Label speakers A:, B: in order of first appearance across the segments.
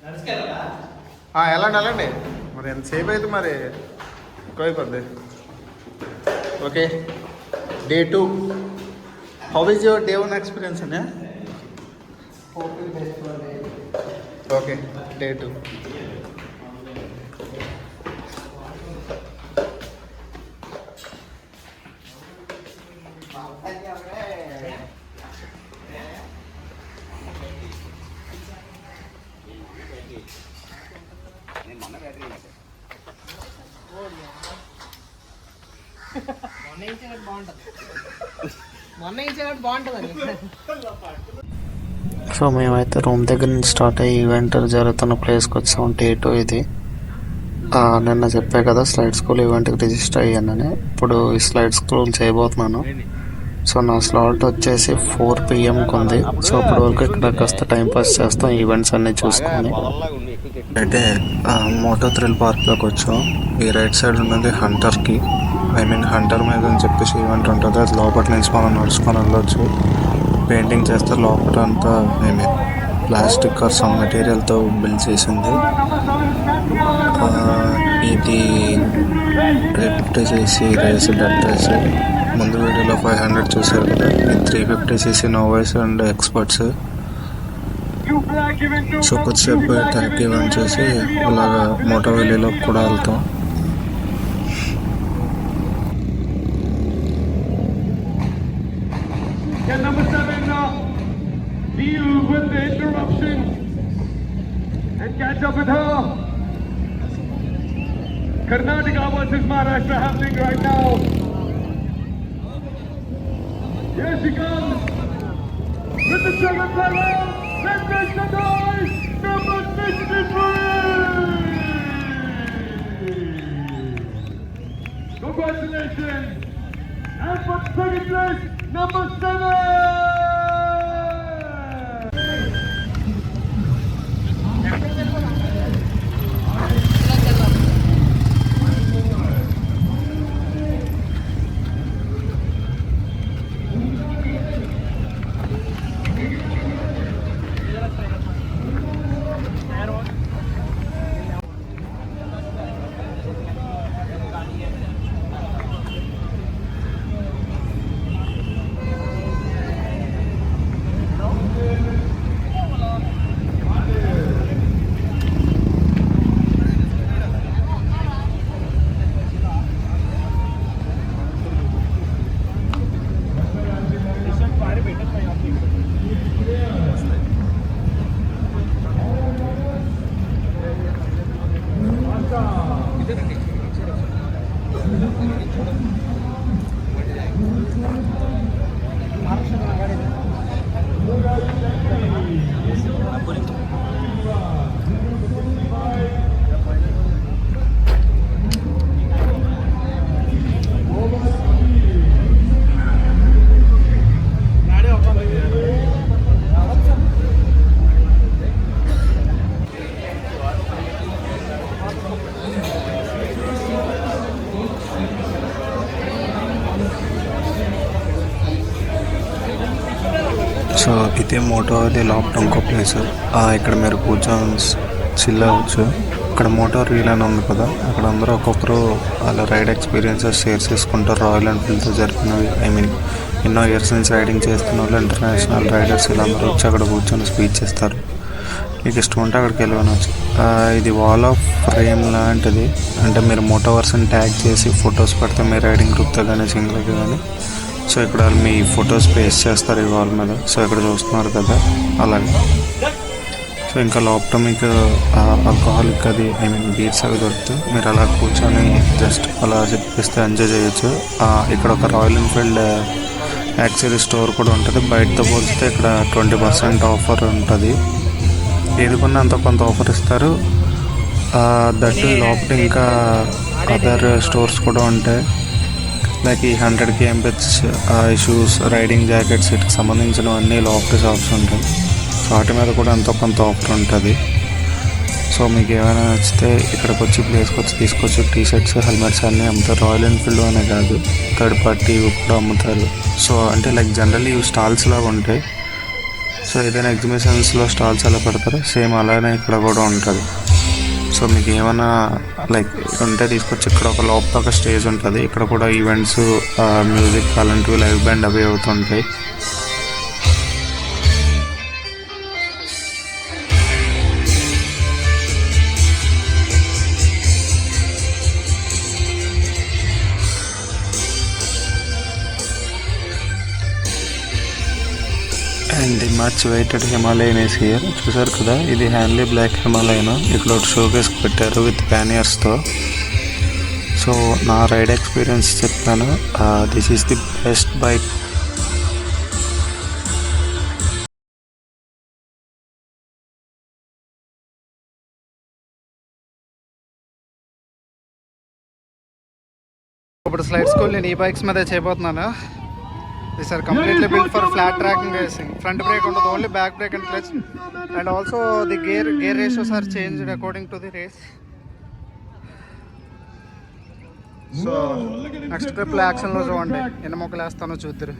A: వెళ్ళండి వెళ్ళండి మరి ఎంతసేపు అయితే మరి ఎక్కువైపోద్ది. Okay, day 2. How is your day 1 experience అనే? Okay, day 2.
B: సో మేమైతే రూమ్ దగ్గర నుంచి స్టార్ట్ అయ్యి ఈవెంట్ జరుగుతున్న ప్లేస్కి వచ్చాం. డే 2 ఇది. నిన్న చెప్పా కదా స్లైడ్ స్కూల్ ఈవెంట్కి రిజిస్టర్ అయ్యానని. ఇప్పుడు ఈ స్లైడ్ స్కూల్ చేయబోతున్నాను. సో నా స్లాట్ వచ్చేసి 4 PM ఉంది. సో అప్పటి వరకు ఇక్కడ కాస్త టైం పాస్ చేస్తాం, ఈవెంట్స్ అన్నీ చూసుకొని. అయితే మోటో థ్రిల్ పార్క్లోకి వచ్చాం. ఈ రైట్ సైడ్ ఉన్నది హంటర్కి, హంటర్ మీద అని చెప్పేసి ఈవెంట్ ఉంటుంది. అది లోపల నుంచి మనం నడుచుకొని వెళ్ళొచ్చు. పెయింటింగ్ చేస్తే లోపల అంతా ప్లాస్టిక్ ఆర్ సమ్ మెటీరియల్తో బిల్డ్ చేసింది. ఇది 350cc రేస్ డట్ రేస్. ముందు వీడియోలో 500 చూసారు కదా, ఇది 350cc నోవైస్ అండ్ ఎక్స్పర్ట్స్. సో కొద్దిసేపు ట్రాక్ ఈవెంట్ చేసి అలాగా మోటో వ్యాలీలోకి కూడా వెళ్తాం.
C: Number 7, deal with the interruption and catch up with her. Karnataka versus Maharashtra happening right now. Here she comes with the 7th level. Let's make the noise. Number 63. Congratulations. And for second place, number 7.
B: So ఇదే Moto అది లోపల ఇంకో place. ఇక్కడ మీరు కూర్చొని chill అవ్వచ్చు. ఇక్కడ motor reel అని ఉంది కదా, అక్కడ అందరూ ఒక్కొక్కరు వాళ్ళ రైడ్ ఎక్స్పీరియన్సెస్ షేర్ చేసుకుంటారు. రాయల్ ఎన్ఫీల్డ్తో జరిపినవి, ఎన్నో ఇయర్స్ నుంచి రైడింగ్ చేస్తున్న వాళ్ళు, ఇంటర్నేషనల్ రైడర్స్ వీళ్ళందరూ వచ్చి అక్కడ కూర్చొని స్పీచ్ ఇస్తారు. మీకు ఇష్టం ఉంటే అక్కడికి వెళ్ళవచ్చు. ఇది వాల్ ఆఫ్ ఫ్రేమ్ లాంటిది. అంటే మీరు మోటోవర్స్ని ట్యాగ్ చేసి ఫొటోస్ పెడితే మీ రైడింగ్ గ్రూప్తో కానీ సింగిల్గా కానీ, సో ఇక్కడ మీ ఫొటోస్ పేస్ట్ చేస్తారు ఈ వాల్ మీద. సో ఇక్కడ చూస్తున్నారు కదా అలాగే. సో ఇంకా లోపల మీకు ఆల్కహాలిక్ అది బీర్స్ అవి దొరుకుతాయి. మీరు అలా కూర్చొని జస్ట్ అలా చెప్పిస్తే ఎంజాయ్ చేయొచ్చు. ఇక్కడ ఒక రాయల్ ఎన్ఫీల్డ్ యాక్సరీ స్టోర్ కూడా ఉంటుంది. బయటతో పోలిస్తే ఇక్కడ 20% ఆఫర్ ఉంటుంది. ఏది కొన్నా అంత కొంత ఆఫర్ ఇస్తారు. దట్టు లోపల ఇంకా అదర్ స్టోర్స్ కూడా ఉంటాయి. లైక్ ఈ 100 kmph షూస్, రైడింగ్ జాకెట్స్, వీటికి సంబంధించినవన్నీ లోపల షాప్స్ ఉంటాయి. సో వాటి మీద కూడా ఎంతో కొంత ఆఫర్ ఉంటుంది. సో మీకు ఏమైనా నచ్చితే ఇక్కడికి వచ్చి ప్లేస్కి వచ్చి తీసుకొచ్చి టీషర్ట్స్, హెల్మెట్స్ అన్నీ అమ్ముతారు. రాయల్ ఎన్ఫీల్డ్ అనే కాదు, థర్డ్ పార్టీ కూడా అమ్ముతారు. సో అంటే లైక్ జనరల్లీ ఇవి స్టాల్స్ లాగా ఉంటాయి. సో ఏదైనా ఎగ్జిబిషన్స్లో స్టాల్స్ ఎలా పెడతారో సేమ్ అలానే ఇక్కడ కూడా ఉంటుంది. సో మీకు ఏమైనా లైక్ ఉంటే తీసుకొచ్చి ఇక్కడ ఒక లోపల ఒక స్టేజ్ ఉంటుంది. ఇక్కడ కూడా ఈవెంట్స్, మ్యూజిక్ అలాంటివి లైవ్ బ్యాండ్ అవి అవుతుంటాయి. And the much weighted Himalayan is here. చూసారు కదా, ఇది హ్యాండ్లీ బ్లాక్ హిమాలయన్. ఇక్కడ ఒక షోకేస్కి పెట్టారు విత్ ప్యానియర్స్తో. సో నా రైడ్ ఎక్స్పీరియన్స్ చెప్తాను. This is the best bike.
A: ఇప్పుడు స్లైడ్ స్కూల్ నేను ఈ బైక్స్ మీద చేయబోతున్నాను. These are completely built for flat tracking racing. Front brake ఉండదు, only back brake and clutch. And also the gear ratios are changed according to the race. So next trip లో action లో చూడండి ఎన్ని మొక్కలు వేస్తానో చూద్దరు.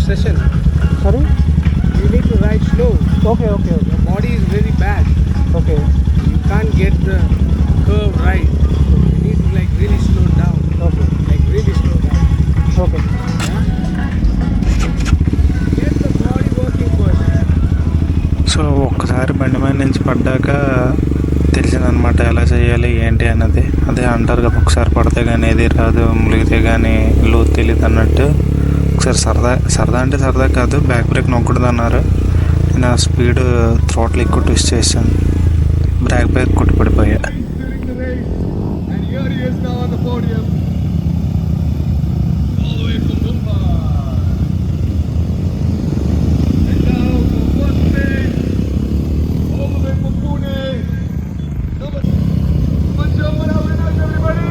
A: Session.
D: Sorry?
A: You need to ride slow.
D: Okay.
A: Your body is very bad.
D: Okay.
A: You can't get the curve right. You need to like really slow down.
D: Okay.
A: Like really slow down.
D: Okay.
A: Yeah? Get the body working first.
B: So ఒక్కసారి బండి మీద నుంచి పడ్డాక తెలిసిందనమాట ఎలా చేయాలి ఏంటి అన్నది. అదే అంటారు కదా, ఒకసారి పడితే కానీ ఏది రాదు, ములిగితే కానీ లోతు తెలియదు అన్నట్టు. ఒకసారి సరదా అంటే సరదా కాదు, బ్యాక్ బ్రేక్ నొక్కడదు అన్నారు. నేను ఆ స్పీడ్ థ్రోట్లు ఎక్కువ ట్విస్ట్ చేశాను, బ్యాక్ బ్రేక్ కొట్టి పడిపోయా.
C: And here he is now on the podium. All the way from Mumbai. And now for first place, all the way from Pune. Put your one out with us, everybody.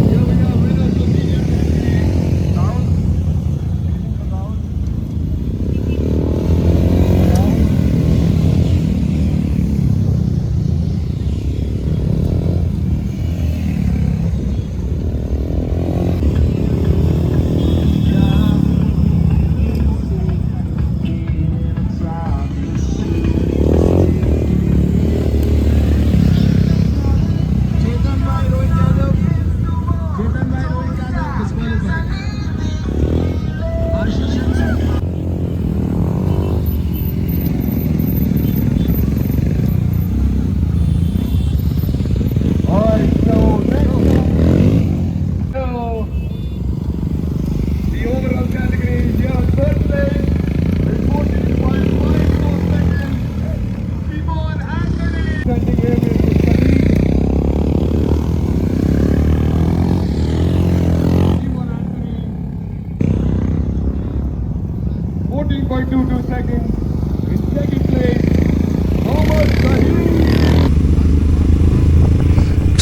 C: Here we are, winners of the down. 14.22 seconds. In second place, Mohammad Sahib.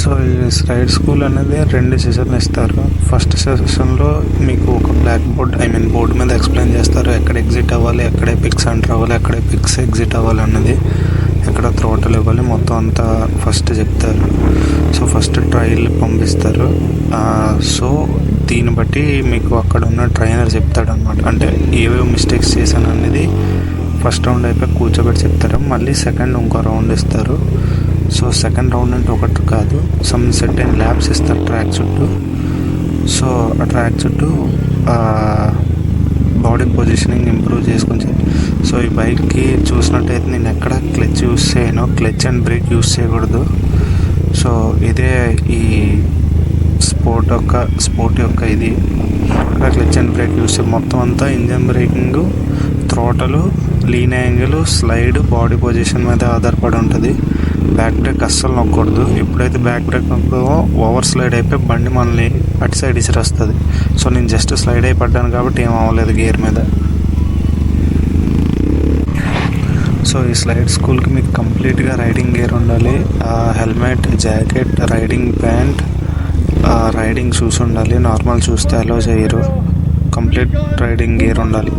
B: So ఈ ride school అనేది 2 సెషన్లు ఇస్తారు. First సెషన్లో మీకు ఒక black board మీద explain చేస్తారు, ఎక్కడ ఎగ్జిట్ అవ్వాలి, ఎక్కడే పిక్స్ ఎంటర్ అవ్వాలి, ఎక్కడే పిక్స్ ఎగ్జిట్ అవ్వాలి అన్నది, ఎక్కడ థ్రోటల్ ఇవ్వాలి, మొత్తం అంతా ఫస్ట్ చెప్తారు. సో ఫస్ట్ ట్రయల్ పంపిస్తారు. సో దీన్ని బట్టి మీకు అక్కడ ఉన్న ట్రైనర్ చెప్తాడు అనమాట, అంటే ఏవేవి మిస్టేక్స్ చేశాను అనేది ఫస్ట్ రౌండ్ అయిపోయి కూర్చోబెట్టి చెప్తారు. మళ్ళీ సెకండ్ ఇంకో రౌండ్ ఇస్తారు. సో సెకండ్ రౌండ్ అంటే ఒకటి కాదు, సమ్ సెర్టైన్ ల్యాబ్స్ ఇస్తారు ట్రాక్ చుట్టూ. సో ఆ ట్రాక్ చుట్టూ బాడీ పొజిషనింగ్ ఇంప్రూవ్ చేసుకొని. సో ఈ బైక్కి చూసినట్టయితే నేను ఎక్కడ క్లచ్ యూస్ చేయను, క్లచ్ అండ్ బ్రేక్ యూస్ చేయకూడదు. సో ఇదే ఈ స్పోర్ట్ యొక్క ఇది ఇక్కడ క్లచ్ అండ్ బ్రేక్ యూస్ మొత్తం అంతా engine braking, throttle, lean angle, slide, body position మీద ఆధారపడి ఉంటుంది. బ్యాక్ బ్రేక్ అస్సలు నొక్కకూడదు. ఎప్పుడైతే బ్యాక్ బ్రేక్ నొక్కడో ఓవర్ స్లైడ్ అయిపోయి బండి మనల్ని అటు సైడ్ ఇసిరేస్తుంది. సో నేను జస్ట్ స్లైడ్ అయి పడ్డాను కాబట్టి ఏం అవ్వలేదు గేర్ మీద. సో ఈ స్లైడ్ స్కూల్కి మీకు కంప్లీట్గా రైడింగ్ గేర్ ఉండాలి, helmet, jacket, riding pant, riding shoes ఉండాలి. నార్మల్ షూస్తే అలో చేయరు, కంప్లీట్ రైడింగ్ గేర్ ఉండాలి.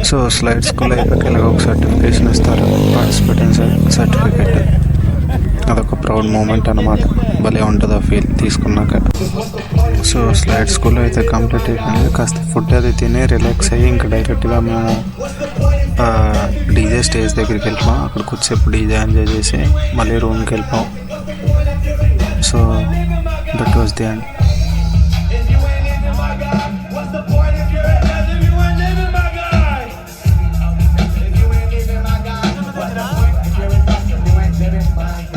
B: సో స్లైడ్ స్కూల్ అయిపోయి ఒక సర్టిఫికేషన్ ఇస్తారు, పార్టిసిపేట్ సర్టిఫికేట్. అదొక ప్రౌడ్ మూమెంట్ అనమాట, భలే ఉంటుంది ఆ ఫీల్ తీసుకున్నాక. సో స్లైడ్ స్కూల్ అయితే కంప్లీట్ అయిపోయింది. కాస్త ఫుడ్ అది తిని రిలాక్స్ అయ్యి ఇంకా డైరెక్ట్గా మేము డీజే స్టేజ్ దగ్గరికి వెళ్ళిపోయాం. అక్కడ కొద్దిసేపు డీజే ఎంజాయ్ చేసి మళ్ళీ రూమ్కి వెళ్ళిపోయాం. So that was the end.
C: Living my